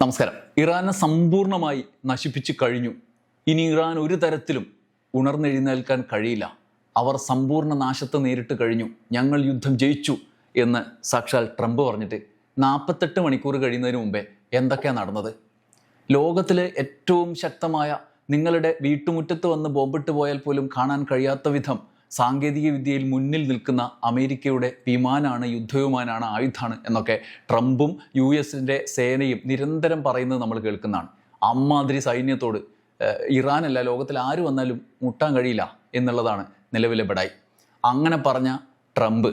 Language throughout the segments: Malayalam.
നമസ്കാരം. ഇറാനെ സമ്പൂർണ്ണമായി നശിപ്പിച്ചു കഴിഞ്ഞു. ഇനി ഇറാൻ ഒരു തരത്തിലും ഉണർന്നെഴുന്നേൽക്കാൻ കഴിയില്ല. അവർ സമ്പൂർണ്ണ നാശത്തെ നേരിട്ട് കഴിഞ്ഞു. ഞങ്ങൾ യുദ്ധം ജയിച്ചു എന്ന് സാക്ഷാൽ ട്രംപ് പറഞ്ഞിട്ട് 48 മണിക്കൂർ കഴിയുന്നതിന് മുമ്പേ എന്തൊക്കെയാണ് നടന്നത്? ലോകത്തിലെ ഏറ്റവും ശക്തമായ, നിങ്ങളുടെ വീട്ടുമുറ്റത്ത് വന്ന് ബോംബിട്ട് പോയാൽ പോലും കാണാൻ കഴിയാത്ത വിധം സാങ്കേതിക വിദ്യയിൽ മുന്നിൽ നിൽക്കുന്ന അമേരിക്കയുടെ വിമാനമാണ്, യുദ്ധവിമാനമാണ്, ആയുധമാണ് എന്നൊക്കെ ട്രംപും US-ൻ്റെ സേനയും നിരന്തരം പറയുന്നത് നമ്മൾ കേൾക്കുന്നതാണ്. അമ്മാതിരി സൈന്യത്തോട് ഇറാനല്ല, ലോകത്തിൽ ആര് വന്നാലും മുട്ടാൻ കഴിയില്ല എന്നുള്ളതാണ് നിലവിലെ ബഡായി. അങ്ങനെ പറഞ്ഞ ട്രംപ്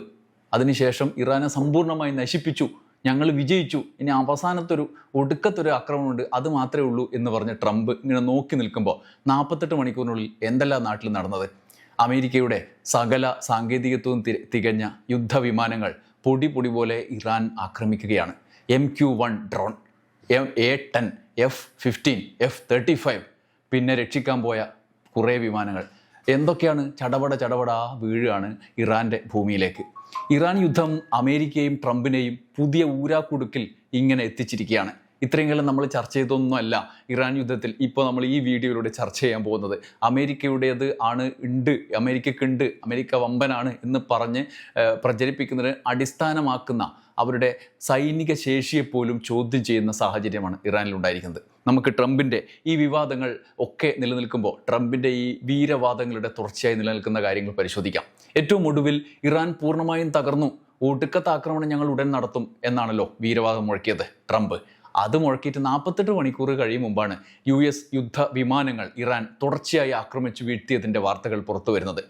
അതിനുശേഷം ഇറാനെ സമ്പൂർണ്ണമായി നശിപ്പിച്ചു, ഞങ്ങൾ വിജയിച്ചു, ഇനി അവസാനത്തൊരു ഒടുക്കത്തൊരു ആക്രമണമുണ്ട്, അത് മാത്രമേ ഉള്ളൂ എന്ന് പറഞ്ഞ് ട്രംപ് ഇങ്ങനെ നോക്കി നിൽക്കുമ്പോൾ 48 മണിക്കൂറിനുള്ളിൽ എന്തെല്ലാം നാട്ടിൽ നടന്നത്? അമേരിക്കയുടെ സകല സാങ്കേതികത്വവും തികഞ്ഞ യുദ്ധവിമാനങ്ങൾ പൊടി പോലെ Iran ആക്രമിക്കുകയാണ്. MQ-1 drone, A-10, F-15, F-35, പിന്നെ രക്ഷിക്കാൻ പോയ കുറേ വിമാനങ്ങൾ എന്തൊക്കെയാണ് ചടപട വീഴുകയാണ് ഇറാൻ്റെ ഭൂമിയിലേക്ക്. ഇറാൻ യുദ്ധം അമേരിക്കയും ട്രംപിനെയും പുതിയ ഊരാക്കുടുക്കിൽ ഇങ്ങനെ എത്തിച്ചിരിക്കുകയാണ്. ഇത്രയും കാലം നമ്മൾ ചർച്ച ചെയ്തൊന്നുമല്ല ഇറാൻ യുദ്ധത്തിൽ ഇപ്പോൾ നമ്മൾ ഈ വീഡിയോയിലൂടെ ചർച്ച ചെയ്യാൻ പോകുന്നത്. അമേരിക്കയുടേത് ആണ്, അമേരിക്കക്കുണ്ട്, അമേരിക്ക വമ്പനാണ് എന്ന് പറഞ്ഞ് പ്രചരിപ്പിക്കുന്നതിന് അടിസ്ഥാനമാക്കുന്ന അവരുടെ സൈനിക ശേഷിയെപ്പോലും ചോദ്യം ചെയ്യുന്ന സാഹചര്യമാണ് ഇറാനിലുണ്ടായിരിക്കുന്നത്. നമുക്ക് ട്രംപിൻ്റെ ഈ വിവാദങ്ങൾ ഒക്കെ നിലനിൽക്കുമ്പോൾ ട്രംപിൻ്റെ ഈ വീരവാദങ്ങളുടെ തുടർച്ചയായി നിലനിൽക്കുന്ന കാര്യങ്ങൾ പരിശോധിക്കാം. ഏറ്റവും ഒടുവിൽ ഇറാൻ പൂർണ്ണമായും തകർന്നു, ഒടുക്കത്തെ ആക്രമണം ഞങ്ങൾ ഉടൻ നടത്തും എന്നാണല്ലോ വീരവാദം മുഴക്കിയത് ട്രംപ്. അത് മുഴക്കിയിട്ട് 48 മണിക്കൂർ കഴിയും മുമ്പാണ് US യുദ്ധ വിമാനങ്ങൾ ഇറാൻ തുടർച്ചയായി ആക്രമിച്ചു വീഴ്ത്തിയതിൻ്റെ വാർത്തകൾ പുറത്തു വരുന്നത്.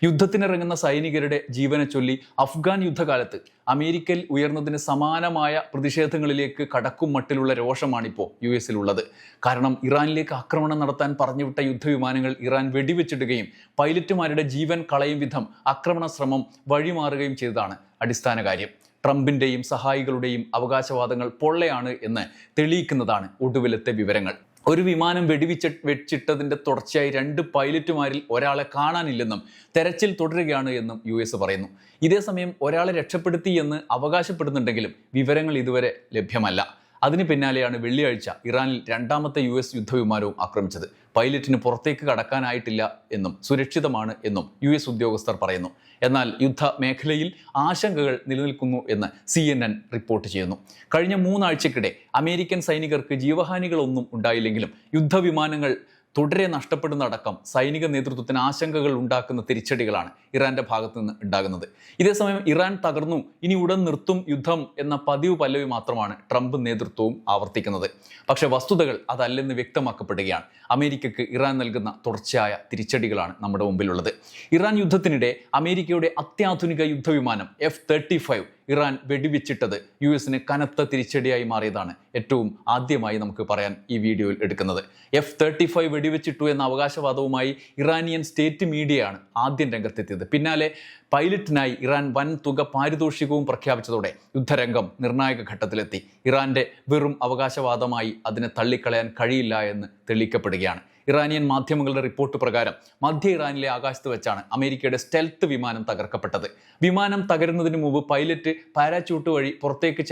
യുദ്ധത്തിനിറങ്ങുന്ന സൈനികരുടെ ജീവനെ ചൊല്ലി അഫ്ഗാൻ യുദ്ധകാലത്ത് അമേരിക്കയിൽ ഉയർന്നതിന് സമാനമായ പ്രതിഷേധങ്ങളിലേക്ക് കടക്കും മട്ടിലുള്ള രോഷമാണിപ്പോൾ US-ലുള്ളത്. കാരണം ഇറാനിലേക്ക് ആക്രമണം നടത്താൻ പറഞ്ഞുവിട്ട യുദ്ധവിമാനങ്ങൾ ഇറാൻ വെടിവെച്ചിടുകയും പൈലറ്റുമാരുടെ ജീവൻ കളയും വിധം ആക്രമണ ശ്രമം വഴിമാറുകയും ചെയ്തതാണ് അടിസ്ഥാന കാര്യം. ട്രംപിൻ്റെയും സഹായികളുടെയും അവകാശവാദങ്ങൾ പൊള്ളയാണ് എന്ന് തെളിയിക്കുന്നതാണ് ഒടുവിലത്തെ വിവരങ്ങൾ. ഒരു വിമാനം വെടിച്ചിട്ടതിൻ്റെ തുടർച്ചയായി 2 പൈലറ്റുമാരിൽ ഒരാളെ കാണാനില്ലെന്നും തെരച്ചിൽ തുടരുകയാണ് എന്നും US പറയുന്നു. ഇതേസമയം ഒരാളെ രക്ഷപ്പെടുത്തി എന്ന് അവകാശപ്പെടുന്നുണ്ടെങ്കിലും വിവരങ്ങൾ ഇതുവരെ ലഭ്യമല്ല. അതിന് പിന്നാലെയാണ് വെള്ളിയാഴ്ച ഇറാനിൽ 2ാമത്തെ US യുദ്ധവിമാനവും ആക്രമിച്ചത്. പൈലറ്റിന് പുറത്തേക്ക് കടക്കാനായിട്ടില്ല എന്നും സുരക്ഷിതമാണ് എന്നും US ഉദ്യോഗസ്ഥർ പറയുന്നു. എന്നാൽ യുദ്ധ മേഖലയിൽ ആശങ്കകൾ നിലനിൽക്കുന്നു എന്ന് CNN റിപ്പോർട്ട് ചെയ്യുന്നു. കഴിഞ്ഞ 3 ആഴ്ചക്കിടെ അമേരിക്കൻ സൈനികർക്ക് ജീവഹാനികളൊന്നും ഉണ്ടായില്ലെങ്കിലും യുദ്ധവിമാനങ്ങൾ തുടരെ നഷ്ടപ്പെടുന്നതടക്കം സൈനിക നേതൃത്വത്തിന് ആശങ്കകൾ ഉണ്ടാക്കുന്ന തിരിച്ചടികളാണ് ഇറാന്റെ ഭാഗത്തു നിന്ന് ഉണ്ടാകുന്നത്. ഇതേസമയം ഇറാൻ തകർന്നു, ഇനി ഉടൻ നിർത്തും യുദ്ധം എന്ന പതിവ് പല്ലവി മാത്രമാണ് ട്രംപ് നേതൃത്വവും ആവർത്തിക്കുന്നത്. പക്ഷേ വസ്തുതകൾ അതല്ലെന്ന് വ്യക്തമാക്കപ്പെടുകയാണ്. അമേരിക്കക്ക് ഇറാൻ നൽകുന്ന തുടർച്ചയായ തിരിച്ചടികളാണ് നമ്മുടെ മുമ്പിലുള്ളത്. ഇറാൻ യുദ്ധത്തിനിടെ അമേരിക്കയുടെ അത്യാധുനിക യുദ്ധവിമാനം F-35 ഇറാൻ വെടിവെച്ചിട്ടത് US-ന് കനത്ത തിരിച്ചടിയായി മാറിയതാണ് ഏറ്റവും ആദ്യമായി നമുക്ക് പറയാൻ ഈ വീഡിയോയിൽ എടുക്കുന്നത്. F-35 വെടിവെച്ചിട്ടു എന്ന അവകാശവാദവുമായി ഇറാനിയൻ സ്റ്റേറ്റ് മീഡിയയാണ് ആദ്യം രംഗത്തെത്തിയത്. പിന്നാലെ പൈലറ്റിനായി ഇറാൻ വൻ തുക പാരിതോഷികവും പ്രഖ്യാപിച്ചതോടെ യുദ്ധരംഗം നിർണായക ഘട്ടത്തിലെത്തി. ഇറാന്റെ വെറും അവകാശവാദമായി അതിനെ തള്ളിക്കളയാൻ കഴിയില്ല എന്ന് തെളിയിക്കപ്പെടുകയാണ്. ഇറാനിയൻ മാധ്യമങ്ങളുടെ റിപ്പോർട്ട് പ്രകാരം മധ്യ ഇറാനിലെ ആകാശത്ത് വെച്ചാണ് അമേരിക്കയുടെ സ്റ്റെൽത്ത് വിമാനം തകർക്കപ്പെട്ടത്. വിമാനം തകരുന്നതിന് മുമ്പ് പൈലറ്റ് പാരാച്യൂട്ട് വഴി പുറത്തേക്ക്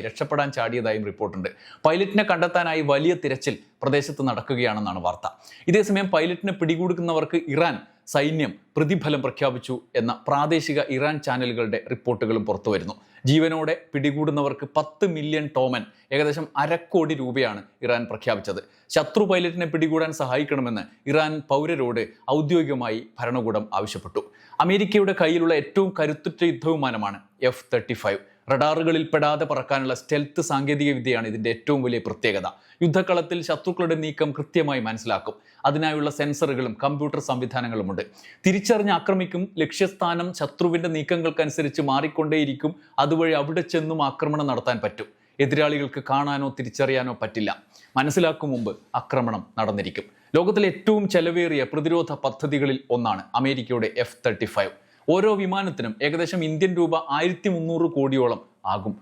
രക്ഷപ്പെടാൻ ചാടിയതായും റിപ്പോർട്ടുണ്ട്. പൈലറ്റിനെ കണ്ടെത്താനായി വലിയ തിരച്ചിൽ പ്രദേശത്ത് നടക്കുകയാണെന്നാണ് വാർത്ത. ഇതേസമയം പൈലറ്റിനെ പിടികൂടുന്നവർക്ക് ഇറാൻ സൈന്യം പ്രതിഫലം പ്രഖ്യാപിച്ചു എന്ന പ്രാദേശിക ഇറാൻ ചാനലുകളുടെ റിപ്പോർട്ടുകളും പുറത്തു വരുന്നു. ജീവനോടെ പിടികൂടുന്നവർക്ക് 10 മില്യൺ ടോമൻ, ഏകദേശം 1/2 കോടി രൂപയാണ് ഇറാൻ പ്രഖ്യാപിച്ചത്. ശത്രു പൈലറ്റിനെ പിടികൂടാൻ സഹായിക്കണമെന്ന് ഇറാൻ പൗരരോട് ഔദ്യോഗികമായി ഭരണകൂടം ആവശ്യപ്പെട്ടു. അമേരിക്കയുടെ കയ്യിലുള്ള ഏറ്റവും കരുത്തുറ്റ യുദ്ധവിമാനമാണ് F-35. റഡാറുകളിൽ പെടാതെ പറക്കാനുള്ള സ്റ്റെൽത്ത് സാങ്കേതിക വിദ്യയാണ് ഇതിൻ്റെ ഏറ്റവും വലിയ പ്രത്യേകത. യുദ്ധക്കളത്തിൽ ശത്രുക്കളുടെ നീക്കം കൃത്യമായി മനസ്സിലാക്കും. അതിനായുള്ള സെൻസറുകളും കമ്പ്യൂട്ടർ സംവിധാനങ്ങളുമുണ്ട്. തിരിച്ചറിഞ്ഞ് ആക്രമിക്കും. ലക്ഷ്യസ്ഥാനം ശത്രുവിൻ്റെ നീക്കങ്ങൾക്കനുസരിച്ച് മാറിക്കൊണ്ടേയിരിക്കും. അതുവഴി അവിടെ ചെന്നും ആക്രമണം നടത്താൻ പറ്റും. എതിരാളികൾക്ക് കാണാനോ തിരിച്ചറിയാനോ പറ്റില്ല. മനസ്സിലാക്കും മുമ്പ് ആക്രമണം നടന്നിരിക്കും. ലോകത്തിലെ ഏറ്റവും ചെലവേറിയ പ്രതിരോധ പദ്ധതികളിൽ ഒന്നാണ് അമേരിക്കയുടെ F-35. ഓരോ വിമാനത്തിനും ഏകദേശം ഇന്ത്യൻ രൂപ 1300 കോടിയോളം ആകും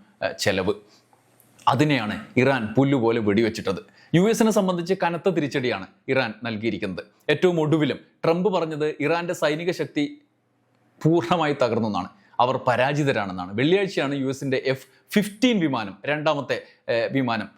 ചെലവ്. അതിനെയാണ് ഇറാൻ പുല്ലുപോലെ വെടിവെച്ചിട്ടത്. US-നെ സംബന്ധിച്ച് കനത്ത തിരിച്ചടിയാണ് ഇറാൻ നൽകിയിരിക്കുന്നത്. ഏറ്റവും ഒടുവിലും ട്രംപ് പറഞ്ഞത് ഇറാന്റെ സൈനിക ശക്തി പൂർണ്ണമായി തകർന്നെന്നാണ്. അവർ പരാജിതരാണെന്നാണ്. വെള്ളിയാഴ്ചയാണ് US-ന്റെ F-15 വിമാനം, 2ാമത്തെ വിമാനം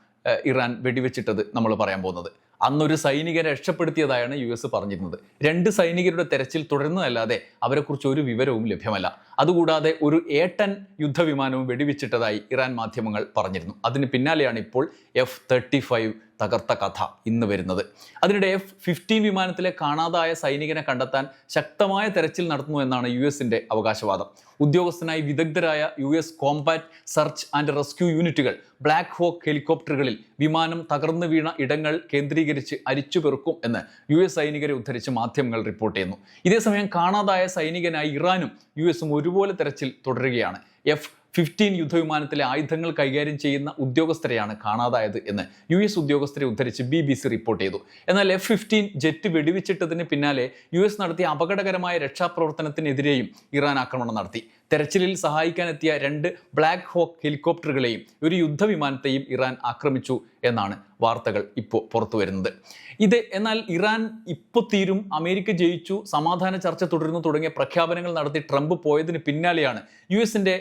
ഇറാൻ വെടിവെച്ചിട്ടത് നമ്മൾ പറയാൻ പോകുന്നത്. അന്നൊരു സൈനികനെ രക്ഷപ്പെടുത്തിയതായാണ് US പറഞ്ഞിരുന്നത്. 2 സൈനികരുടെ തെരച്ചിൽ തുടരുന്നതല്ലാതെ അവരെക്കുറിച്ച് ഒരു വിവരവും ലഭ്യമല്ല. അതുകൂടാതെ ഒരു A-10 യുദ്ധവിമാനവും വെടിവെച്ചിട്ടതായി ഇറാൻ മാധ്യമങ്ങൾ പറഞ്ഞിരുന്നു. അതിന് പിന്നാലെയാണ് ഇപ്പോൾ F-35 തകർത്ത കഥ ഇന്ന് വരുന്നത്. അതിനിടെ F-15 വിമാനത്തിലെ കാണാതായ സൈനികനെ കണ്ടെത്താൻ ശക്തമായ തെരച്ചിൽ നടത്തുന്നു എന്നാണ് US-ന്റെ അവകാശവാദം. ഉദ്യോഗസ്ഥനായി വിദഗ്ധരായ US Kombat search and rescue യൂണിറ്റുകൾ ബ്ലാക്ക് ഹോക്ക് ഹെലികോപ്റ്ററുകളിൽ വിമാനം തകർന്നു വീണ ഇടങ്ങൾ കേന്ദ്രീകരിച്ച് അരിച്ചുപെറുക്കും എന്ന് US സൈനികരെ ഉദ്ധരിച്ച് മാധ്യമങ്ങൾ റിപ്പോർട്ട് ചെയ്യുന്നു. ഇതേസമയം കാണാതായ സൈനികനായി ഇറാനും US-ഉം ഒരുപോലെ തെരച്ചിൽ തുടരുകയാണ്. F-15 യുദ്ധവിമാനത്തിലെ ആയുധങ്ങൾ കൈകാര്യം ചെയ്യുന്ന ഉദ്യോഗസ്ഥരെയാണ് കാണാതായത് എന്ന് US ഉദ്യോഗസ്ഥരെ ഉദ്ധരിച്ച് BBC റിപ്പോർട്ട് ചെയ്തു. എന്നാൽ F-15 ജെറ്റ് വെടിവെച്ചിട്ടതിന് പിന്നാലെ US നടത്തിയ അപകടകരമായ രക്ഷാപ്രവർത്തനത്തിനെതിരെയും ഇറാൻ ആക്രമണം നടത്തി. തെരച്ചിലിൽ സഹായിക്കാനെത്തിയ 2 ബ്ലാക്ക് ഹോക്ക് ഹെലികോപ്റ്ററുകളെയും ഒരു യുദ്ധവിമാനത്തെയും ഇറാൻ ആക്രമിച്ചു എന്നാണ് വാർത്തകൾ ഇപ്പോൾ പുറത്തു വരുന്നത്. എന്നാൽ ഇറാൻ ഇപ്പോൾ തീരും, അമേരിക്ക ജയിച്ചു, സമാധാന ചർച്ച തുടരുന്നു തുടങ്ങിയ പ്രഖ്യാപനങ്ങൾ നടത്തി ട്രംപ് പോയതിന് പിന്നാലെയാണ് US-ന്റെ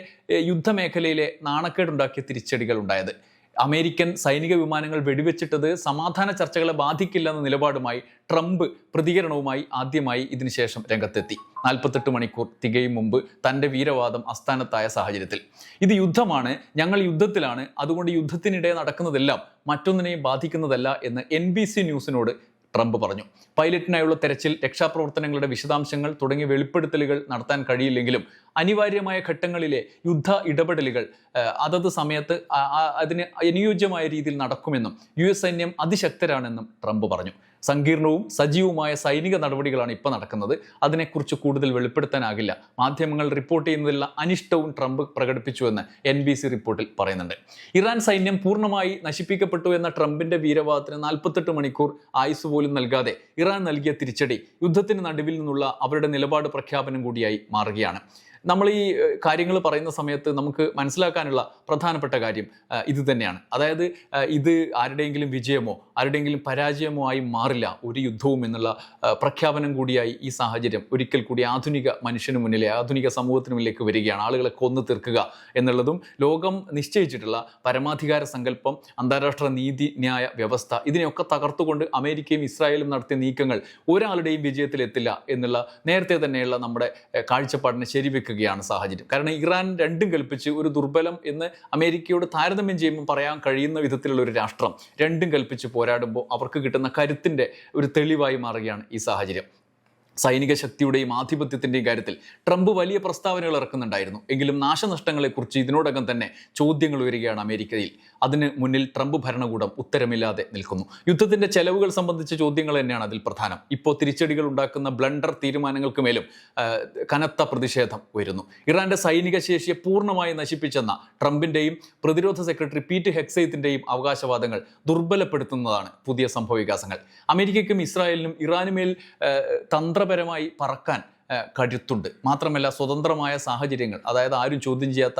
യുദ്ധമേഖലയിലെ നാണക്കേടുണ്ടാക്കിയ തിരിച്ചടികൾ ഉണ്ടായത്. അമേരിക്കൻ സൈനിക വിമാനങ്ങൾ വെടിവെച്ചിട്ടത് സമാധാന ചർച്ചകളെ ബാധിക്കില്ലെന്ന നിലപാടുമായി ട്രംപ് പ്രതികരണവുമായി ആദ്യമായി ഇതിനുശേഷം രംഗത്തെത്തി. 48 മണിക്കൂർ തികയും മുമ്പ് തൻ്റെ വീരവാദം അസ്ഥാനത്തായ സാഹചര്യത്തിൽ ഇത് യുദ്ധമാണ്, ഞങ്ങൾ യുദ്ധത്തിലാണ്, അതുകൊണ്ട് യുദ്ധത്തിനിടെ നടക്കുന്നതെല്ലാം മറ്റൊന്നിനെയും ബാധിക്കുന്നതല്ല എന്ന് NBC ന്യൂസിനോട് ട്രംപ് പറഞ്ഞു. പൈലറ്റിനായുള്ള തെരച്ചിൽ, രക്ഷാപ്രവർത്തനങ്ങളുടെ വിശദാംശങ്ങൾ തുടങ്ങിയ വെളിപ്പെടുത്തലുകൾ നടത്താൻ കഴിയില്ലെങ്കിലും അനിവാര്യമായ ഘട്ടങ്ങളിലെ യുദ്ധ ഇടപെടലുകൾ അതത് സമയത്ത് അതിന് അനുയോജ്യമായ രീതിയിൽ നടക്കുമെന്നും US സൈന്യം അതിശക്തരാണെന്നും ട്രംപ് പറഞ്ഞു. സങ്കീർണവും സജീവവുമായ സൈനിക നടപടികളാണ് ഇപ്പോൾ നടക്കുന്നത്. അതിനെക്കുറിച്ച് കൂടുതൽ വെളിപ്പെടുത്താനാകില്ല. മാധ്യമങ്ങൾ റിപ്പോർട്ട് ചെയ്യുന്നതിലുള്ള അനിഷ്ടവും ട്രംപ് പ്രകടിപ്പിച്ചുവെന്ന് NBC റിപ്പോർട്ടിൽ പറയുന്നുണ്ട്. ഇറാൻ സൈന്യം പൂർണ്ണമായി നശിപ്പിക്കപ്പെട്ടു എന്ന ട്രംപിന്റെ വീരവാദത്തിന് 48 മണിക്കൂർ ആയുസ് പോലും നൽകാതെ ഇറാൻ നൽകിയ തിരിച്ചടി യുദ്ധത്തിന് നടുവിൽ നിന്നുള്ള അവരുടെ നിലപാട് പ്രഖ്യാപനം കൂടിയായി മാറുകയാണ്. നമ്മൾ ഈ കാര്യങ്ങൾ പറയുന്ന സമയത്ത് നമുക്ക് മനസ്സിലാക്കാനുള്ള പ്രധാനപ്പെട്ട കാര്യം ഇത് തന്നെയാണ്. അതായത് ഇത് ആരുടെയെങ്കിലും വിജയമോ ആരുടെയെങ്കിലും പരാജയമോ ആയി മാറില്ല ഒരു യുദ്ധവും എന്നുള്ള പ്രഖ്യാപനം കൂടിയായി ഈ സാഹചര്യം ഒരിക്കൽ കൂടി ആധുനിക മനുഷ്യന് മുന്നിലെ, ആധുനിക സമൂഹത്തിന് മുന്നിലേക്ക് വരികയാണ്. ആളുകളെ കൊന്നു തീർക്കുക എന്നുള്ളതും ലോകം നിശ്ചയിച്ചിട്ടുള്ള പരമാധികാര സങ്കല്പം, അന്താരാഷ്ട്ര നീതി ന്യായ വ്യവസ്ഥ, ഇതിനെയൊക്കെ തകർത്തുകൊണ്ട് അമേരിക്കയും ഇസ്രായേലും നടത്തിയ നീക്കങ്ങൾ ഒരാളുടെയും വിജയത്തിലെത്തില്ല എന്നുള്ള നേരത്തെ തന്നെയുള്ള നമ്മുടെ കാഴ്ചപ്പാടിനെ ശരിവെക്കുകയാണ് സാഹചര്യം. കാരണം ഇറാൻ രണ്ടും കൽപ്പിച്ച് ഒരു ദുർബലം എന്ന് അമേരിക്കയോട് താരതമ്യം ചെയ്യുമ്പോൾ പറയാൻ കഴിയുന്ന വിധത്തിലുള്ള ഒരു രാഷ്ട്രം രണ്ടും കൽപ്പിച്ച് പോരാടുമ്പോൾ അവർക്ക് കിട്ടുന്ന കരുത്തിൻ്റെ ഒരു തെളിവായി മാറുകയാണ് ഈ സാഹചര്യം. സൈനിക ശക്തിയുടെയും ആധിപത്യത്തിൻ്റെയും കാര്യത്തിൽ ട്രംപ് വലിയ പ്രസ്താവനകൾ ഇറക്കുന്നുണ്ടായിരുന്നു. എങ്കിലും നാശനഷ്ടങ്ങളെക്കുറിച്ച് ഇതിനോടകം തന്നെ ചോദ്യങ്ങൾ ഉയരുകയാണ് അമേരിക്കയിൽ. അതിന് മുന്നിൽ ട്രംപ് ഭരണകൂടം ഉത്തരമില്ലാതെ നിൽക്കുന്നു. യുദ്ധത്തിൻ്റെ ചെലവുകൾ സംബന്ധിച്ച ചോദ്യങ്ങൾ തന്നെയാണ് അതിൽ പ്രധാനം. ഇപ്പോൾ തിരിച്ചടികൾ ഉണ്ടാക്കുന്ന ബ്ലണ്ടർ തീരുമാനങ്ങൾക്ക് മേലും കനത്ത പ്രതിഷേധം ഉയരുന്നു. ഇറാന്റെ സൈനിക ശേഷിയെ പൂർണ്ണമായി നശിപ്പിച്ചെന്ന ട്രംപിൻ്റെയും പ്രതിരോധ സെക്രട്ടറി പീറ്റ് ഹെക്സെയ്ത്തിൻ്റെയും അവകാശവാദങ്ങൾ ദുർബലപ്പെടുത്തുന്നതാണ് പുതിയ സംഭവവികാസങ്ങൾ. അമേരിക്കയ്ക്കും ഇസ്രായേലിനും ഇറാനുമേൽ തന്ത്രപരമായി പറക്കാൻ കരുത്തുണ്ട്. മാത്രമല്ല സ്വതന്ത്രമായ സാഹചര്യങ്ങൾ, അതായത് ആരും ചോദ്യം ചെയ്യാത്ത,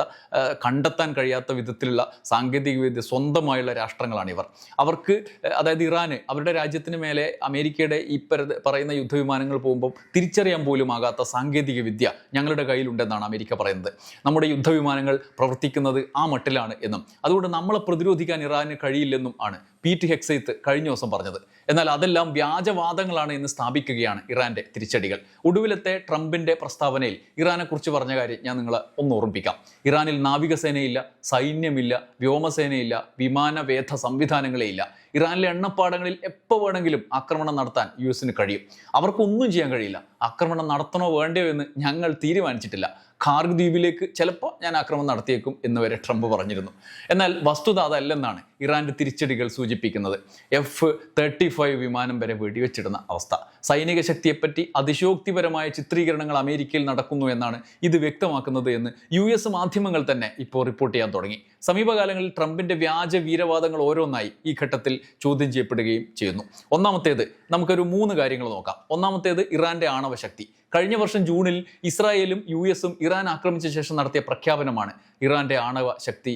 കണ്ടെത്താൻ കഴിയാത്ത വിധത്തിലുള്ള സാങ്കേതികവിദ്യ സ്വന്തമായുള്ള രാഷ്ട്രങ്ങളാണ് ഇവർ. അവർക്ക്, അതായത് ഇറാന്, അവരുടെ രാജ്യത്തിന് മേലെ അമേരിക്കയുടെ ഈ പറയുന്ന യുദ്ധവിമാനങ്ങൾ പോകുമ്പോൾ തിരിച്ചറിയാൻ പോലും ആകാത്ത സാങ്കേതിക വിദ്യ ഞങ്ങളുടെ കയ്യിലുണ്ടെന്നാണ് അമേരിക്ക പറയുന്നത്. നമ്മുടെ യുദ്ധവിമാനങ്ങൾ പ്രവർത്തിക്കുന്നത് ആ മട്ടിലാണ് എന്നും അതുകൊണ്ട് നമ്മളെ പ്രതിരോധിക്കാൻ ഇറാന് കഴിയില്ലെന്നും ആണ് പീറ്റ് ഹെക്സെയ്ത്ത് കഴിഞ്ഞ ദിവസം പറഞ്ഞത്. എന്നാൽ അതെല്ലാം വ്യാജവാദങ്ങളാണ് എന്ന് സ്ഥാപിക്കുകയാണ് ഇറാന്റെ തിരിച്ചടികൾ. ഒടുവിലത്തെ ട്രംപിന്റെ പ്രസ്താവനയിൽ ഇറാനെ കുറിച്ച് പറഞ്ഞ കാര്യം ഞാൻ നിങ്ങളെ ഒന്ന് ഓർമ്മിപ്പിക്കാം. ഇറാനിൽ നാവികസേനയില്ല, സൈന്യമില്ല, വ്യോമസേനയില്ല, വിമാനവേധ സംവിധാനങ്ങളേ ഇല്ല. ഇറാനിലെ എണ്ണപ്പാടങ്ങളിൽ എപ്പോൾ വേണമെങ്കിലും ആക്രമണം നടത്താൻ US-ന് കഴിയും. അവർക്കൊന്നും ചെയ്യാൻ കഴിയില്ല. ആക്രമണം നടത്തണോ വേണ്ടയോ എന്ന് ഞങ്ങൾ തീരുമാനിച്ചിട്ടില്ല. ഖാർഗ് ദ്വീപിലേക്ക് ചിലപ്പോൾ ഞാൻ ആക്രമണം നടത്തിയേക്കും എന്ന് വരെ ട്രംപ് പറഞ്ഞിരുന്നു. എന്നാൽ വസ്തുത അതല്ലെന്നാണ് ഇറാന്റെ തിരിച്ചടികൾ സൂചിപ്പിക്കുന്നത്. F-35 വിമാനം വരെ വെടിവെച്ചിടുന്ന അവസ്ഥ. സൈനിക ശക്തിയെപ്പറ്റി അതിശയോക്തിപരമായ ചിത്രീകരണങ്ങൾ അമേരിക്കയിൽ നടക്കുന്നു എന്നാണ് ഇത് വ്യക്തമാക്കുന്നത് എന്ന് US മാധ്യമങ്ങൾ തന്നെ ഇപ്പോൾ റിപ്പോർട്ട് ചെയ്യാൻ തുടങ്ങി. സമീപകാലങ്ങളിൽ ട്രംപിന്റെ വ്യാജ വീരവാദങ്ങൾ ഓരോന്നായി ഈ ഘട്ടത്തിൽ ചോദ്യം ചെയ്യപ്പെടുകയും ചെയ്യുന്നു. ഒന്നാമത്തേത്, നമുക്കൊരു 3 കാര്യങ്ങൾ നോക്കാം. ഒന്നാമത്തേത് ഇറാന്റെ ആണവശക്തി. കഴിഞ്ഞ വർഷം ജൂണിൽ ഇസ്രായേലും US-ഉം ഇറാൻ ആക്രമിച്ച ശേഷം നടത്തിയ പ്രഖ്യാപനമാണ് ഇറാന്റെ ആണവ ശക്തി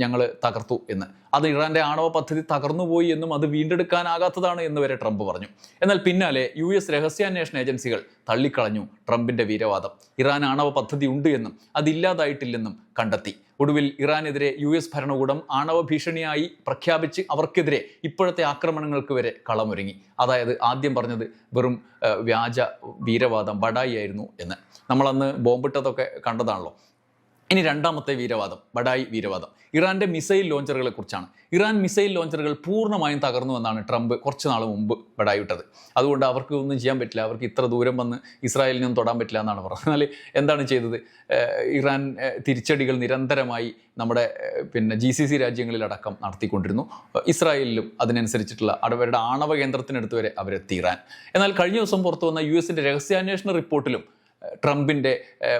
ഞങ്ങൾ തകർത്തു എന്ന്. അത് ഇറാന്റെ ആണവ പദ്ധതി തകർന്നുപോയി എന്നും അത് വീണ്ടെടുക്കാനാകാത്തതാണ് എന്ന് വരെ ട്രംപ് പറഞ്ഞു. എന്നാൽ പിന്നാലെ US രഹസ്യാന്വേഷണ ഏജൻസികൾ തള്ളിക്കളഞ്ഞു ട്രംപിന്റെ വീരവാദം. ഇറാൻ ആണവ പദ്ധതി ഉണ്ട് എന്നും അതില്ലാതായിട്ടില്ലെന്നും കണ്ടെത്തി. ഒടുവിൽ ഇറാനെതിരെ US ഭരണകൂടം ആണവ ഭീഷണിയായി പ്രഖ്യാപിച്ച് അവർക്കെതിരെ ഇപ്പോഴത്തെ ആക്രമണങ്ങൾക്ക് വരെ കളമൊരുങ്ങി. അതായത് ആദ്യം പറഞ്ഞത് വെറും വ്യാജ വീരവാദം ബഡായി ആയിരുന്നു എന്ന്. നമ്മളന്ന് ബോംബിട്ടതൊക്കെ കണ്ടതാണല്ലോ. ഇനി രണ്ടാമത്തെ വീരവാദം, ബഡായി വീരവാദം, ഇറാന്റെ മിസൈൽ ലോഞ്ചറുകളെ കുറിച്ചാണ്. ഇറാൻ മിസൈൽ ലോഞ്ചറുകൾ പൂർണ്ണമായും തകർന്നു എന്നാണ് ട്രംപ് കുറച്ച് നാൾ മുമ്പ് ബഡായി വിട്ടത്. അതുകൊണ്ട് അവർക്ക് ഒന്നും ചെയ്യാൻ പറ്റില്ല, അവർക്ക് ഇത്ര ദൂരം വന്ന് ഇസ്രായേലിനൊന്നും തൊടാൻ പറ്റില്ല എന്നാണ് പറഞ്ഞത്. എന്നാൽ എന്താണ് ചെയ്തത്? ഇറാൻ തിരിച്ചടികൾ നിരന്തരമായി നമ്മുടെ GCC രാജ്യങ്ങളിലടക്കം നടത്തിക്കൊണ്ടിരുന്നു. ഇസ്രായേലിലും അതിനനുസരിച്ചിട്ടുള്ള അവരുടെ ആണവ കേന്ദ്രത്തിനടുത്ത് വരെ അവരെത്തി ഇറാൻ. എന്നാൽ കഴിഞ്ഞ ദിവസം പുറത്തു വന്ന US രഹസ്യാന്വേഷണ റിപ്പോർട്ടിലും ട്രംപിൻ്റെ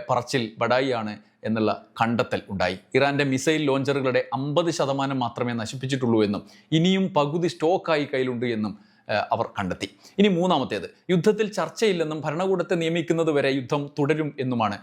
പറച്ചിൽ ബഡായി ആണ് എന്നുള്ള കണ്ടെത്തൽ ഉണ്ടായി. ഇറാന്റെ മിസൈൽ ലോഞ്ചറുകളുടെ 50% മാത്രമേ നശിപ്പിച്ചിട്ടുള്ളൂ എന്നും ഇനിയും പകുതി സ്റ്റോക്കായി കയ്യിലുണ്ട് എന്നും അവർ കണ്ടെത്തി. ഇനി മൂന്നാമത്തേത്, യുദ്ധത്തിൽ ചർച്ചയില്ലെന്നും ഭരണകൂടത്തെ നിയമിക്കുന്നത് വരെ യുദ്ധം തുടരും എന്നുമാണ്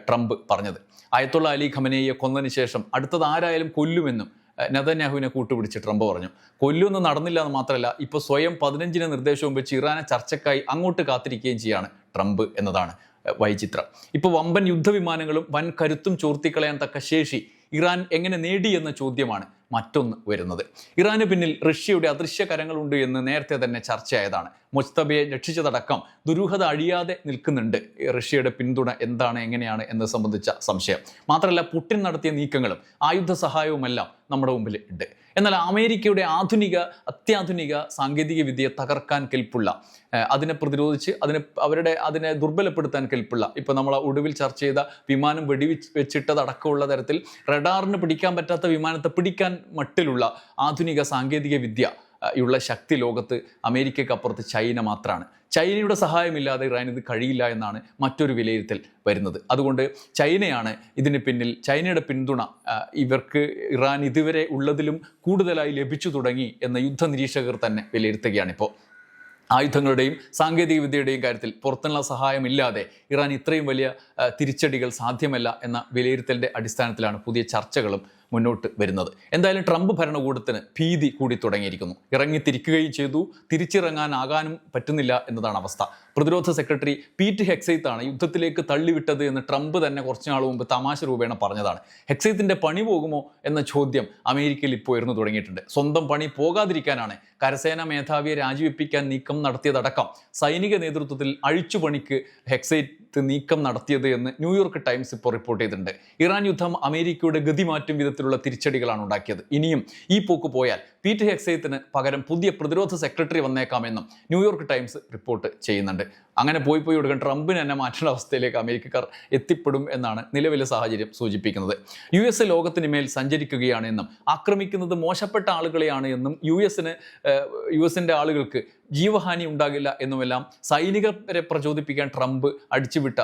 ട്രംപ് പറഞ്ഞത്. അയത്തുള്ള അലി ഖമനേയെ കൊന്നതിന് ശേഷം അടുത്തത് ആരായാലും കൊല്ലുമെന്നും നെതന്യാഹുവിനെ കൂട്ടുപിടിച്ച് ട്രംപ് പറഞ്ഞു. കൊല്ലൊന്നും നടന്നില്ല എന്ന് മാത്രമല്ല, ഇപ്പോൾ സ്വയം 15 നിർദ്ദേശവും വെച്ച് ഇറാനെ ചർച്ചയ്ക്കായി അങ്ങോട്ട് കാത്തിരിക്കുകയും ചെയ്യാണ് ട്രംപ് എന്നതാണ് വൈചിത്രം. ഇപ്പോൾ വമ്പൻ യുദ്ധവിമാനങ്ങളും വൻ കരുത്തും ചോർത്തിക്കളയാൻ തക്ക ശേഷി ഇറാൻ എങ്ങനെ നേടി എന്ന ചോദ്യമാണ് മറ്റൊന്ന് വരുന്നത്. ഇറാന് പിന്നിൽ റഷ്യയുടെ അദൃശ്യ കരങ്ങളുണ്ട് എന്ന് നേരത്തെ തന്നെ ചർച്ചയായതാണ്. മുസ്തബയെ രക്ഷിച്ചതടക്കം ദുരൂഹത അഴിയാതെ നിൽക്കുന്നുണ്ട്. റഷ്യയുടെ പിന്തുണ എന്താണ്, എങ്ങനെയാണ് എന്നത് സംബന്ധിച്ച സംശയം. മാത്രമല്ല, പുടിൻ നടത്തിയ നീക്കങ്ങളും ആയുധ സഹായവുമെല്ലാം നമ്മുടെ മുമ്പിൽ ഉണ്ട്. എന്നാൽ അമേരിക്കയുടെ അത്യാധുനിക സാങ്കേതിക വിദ്യയെ തകർക്കാൻ കെൽപ്പുള്ള, അതിനെ പ്രതിരോധിച്ച് അതിനെ ദുർബലപ്പെടുത്താൻ കെൽപ്പുള്ള, ഇപ്പോൾ നമ്മൾ ഒടുവിൽ ചർച്ച ചെയ്ത വിമാനം വെടിവെച്ചിട്ടതടക്കമുള്ള തരത്തിൽ റഡാറിന് പിടിക്കാൻ പറ്റാത്ത വിമാനത്തെ പിടിക്കാൻ മട്ടിലുള്ള ആധുനിക സാങ്കേതിക വിദ്യ ഉള്ള ശക്തി ലോകത്ത് അമേരിക്കക്കപ്പുറത്ത് ചൈന മാത്രമാണ്. ചൈനയുടെ സഹായമില്ലാതെ ഇറാൻ ഇത് കഴിയില്ല എന്നാണ് മറ്റൊരു വിലയിരുത്തൽ വരുന്നത്. അതുകൊണ്ട് ചൈനയാണ് ഇതിന് പിന്നിൽ. ചൈനയുടെ പിന്തുണ ഇവർക്ക് ഇറാൻ ഇതുവരെ ഉള്ളതിലും കൂടുതലായി ലഭിച്ചു തുടങ്ങി എന്ന യുദ്ധ നിരീക്ഷകർ തന്നെ വിലയിരുത്തുകയാണിപ്പോൾ. ആയുധങ്ങളുടെയും സാങ്കേതിക വിദ്യയുടെയും കാര്യത്തിൽ പുറത്തുള്ള സഹായമില്ലാതെ ഇറാൻ ഇത്രയും വലിയ തിരിച്ചടികൾ സാധ്യമല്ല എന്ന വിലയിരുത്തലിൻ്റെ അടിസ്ഥാനത്തിലാണ് പുതിയ ചർച്ചകളും മുന്നോട്ട് വരുന്നത്. എന്തായാലും ട്രംപ് ഭരണകൂടത്തിന് ഭീതി കൂടി തുടങ്ങിയിരിക്കുന്നു. ഇറങ്ങിത്തിരിക്കുകയും ചെയ്തു, തിരിച്ചിറങ്ങാനാകാനും പറ്റുന്നില്ല എന്നതാണ് അവസ്ഥ. പ്രതിരോധ സെക്രട്ടറി പീറ്റ് ഹെക്സെയ്ത്ത് ആണ് യുദ്ധത്തിലേക്ക് തള്ളിവിട്ടത് എന്ന് ട്രംപ് തന്നെ കുറച്ചു നാൾ മുമ്പ് തമാശ രൂപേണ പറഞ്ഞതാണ്. ഹെക്സെയ്ത്തിന്റെ പണി പോകുമോ എന്ന ചോദ്യം അമേരിക്കയിൽ ഇപ്പോൾ ഉയർന്നു തുടങ്ങിയിട്ടുണ്ട്. സ്വന്തം പണി പോകാതിരിക്കാനാണ് കരസേനാ മേധാവിയെ രാജിവെപ്പിക്കാൻ നീക്കം നടത്തിയതടക്കം സൈനിക നേതൃത്വത്തിൽ അഴിച്ചുപണിക്ക് ഹെക്സെയ്ത്ത് നീക്കം നടത്തിയത് എന്ന് ന്യൂയോർക്ക് ടൈംസ് ഇപ്പോൾ റിപ്പോർട്ട് ചെയ്തിട്ടുണ്ട്. ഇറാൻ യുദ്ധം അമേരിക്കയുടെ ഗതി മാറ്റും വിധത്തിലുള്ള തിരിച്ചടികളാണ് ഉണ്ടാക്കിയത്. ഇനിയും ഈ പോക്ക് പോയാൽ പീറ്റ് ഹെക്സെയ്ത്തിന് പകരം പുതിയ പ്രതിരോധ സെക്രട്ടറി വന്നേക്കാമെന്നും ന്യൂയോർക്ക് ടൈംസ് റിപ്പോർട്ട് ചെയ്യുന്നുണ്ട്. അങ്ങനെ പോയി കൊടുക്കാൻ ട്രംപിന് തന്നെ മാറ്റുന്ന അവസ്ഥയിലേക്ക് അമേരിക്കക്കാർ എത്തിപ്പെടും എന്നാണ് നിലവിലെ സാഹചര്യം സൂചിപ്പിക്കുന്നത്. US ലോകത്തിന് മേൽ സഞ്ചരിക്കുകയാണ് എന്നും ആക്രമിക്കുന്നത് മോശപ്പെട്ട ആളുകളെയാണ് എന്നും യുഎസിൻ്റെ ആളുകൾക്ക് ജീവഹാനി ഉണ്ടാകില്ല എന്നുമെല്ലാം സൈനികരെ പ്രചോദിപ്പിക്കാൻ ട്രംപ് അടിച്ചുവിട്ട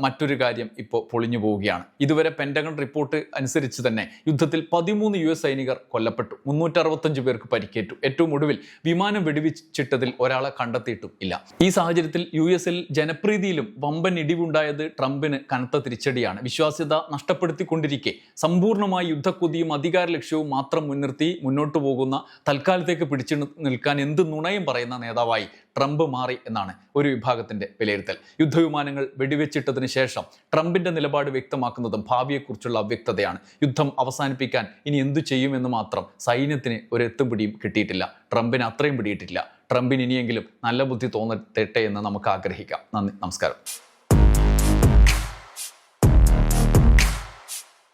മറ്റൊരു കാര്യം ഇപ്പോൾ പൊളിഞ്ഞു പോവുകയാണ്. ഇതുവരെ പെൻറ്റഗൺ റിപ്പോർട്ട് അനുസരിച്ച് തന്നെ യുദ്ധത്തിൽ 13 US സൈനികർ കൊല്ലപ്പെട്ടു, 365 പേർക്ക് പരിക്കേറ്റു. ഏറ്റവും ഒടുവിൽ വിമാനം വെടിവെച്ചിട്ടതിൽ ഒരാളെ കണ്ടെത്തിയിട്ടും ഇല്ല. ഈ സാഹചര്യത്തിൽ US ജനപ്രീതിയിലും വമ്പൻ ഇടിവുണ്ടായത് ട്രംപിന് കനത്ത തിരിച്ചടിയാണ്. വിശ്വാസ്യത നഷ്ടപ്പെടുത്തിക്കൊണ്ടിരിക്കെ സമ്പൂർണ്ണമായി യുദ്ധക്കൊതിയും അധികാര ലക്ഷ്യവും മാത്രം മുൻനിർത്തി മുന്നോട്ട് പോകുന്ന, തൽക്കാലത്തേക്ക് പിടിച്ചു നിൽക്കാൻ എന്ത് നുണയും പറയുന്ന നേതാവായി ട്രംപ് മാറി എന്നാണ് ഒരു വിഭാഗത്തിന്റെ വിലയിരുത്തൽ. യുദ്ധവിമാനങ്ങൾ വെടിവെച്ചിട്ടതിന് ശേഷം ട്രംപിന്റെ നിലപാട് വ്യക്തമാക്കുന്നതും ഭാവിയെക്കുറിച്ചുള്ള അവ്യക്തതയാണ്. യുദ്ധം അവസാനിപ്പിക്കാൻ ഇനി എന്തു ചെയ്യുമെന്ന് മാത്രം സൈന്യത്തിന് ഒരു എത്തും പിടിയും കിട്ടിയിട്ടില്ല. ട്രംപിന് അത്രയും പിടിയിട്ടില്ല. ട്രംപിന് ഇനിയെങ്കിലും നല്ല ബുദ്ധി തോന്നട്ടെ എന്ന് നമുക്ക് ആഗ്രഹിക്കാം. നന്ദി, നമസ്കാരം.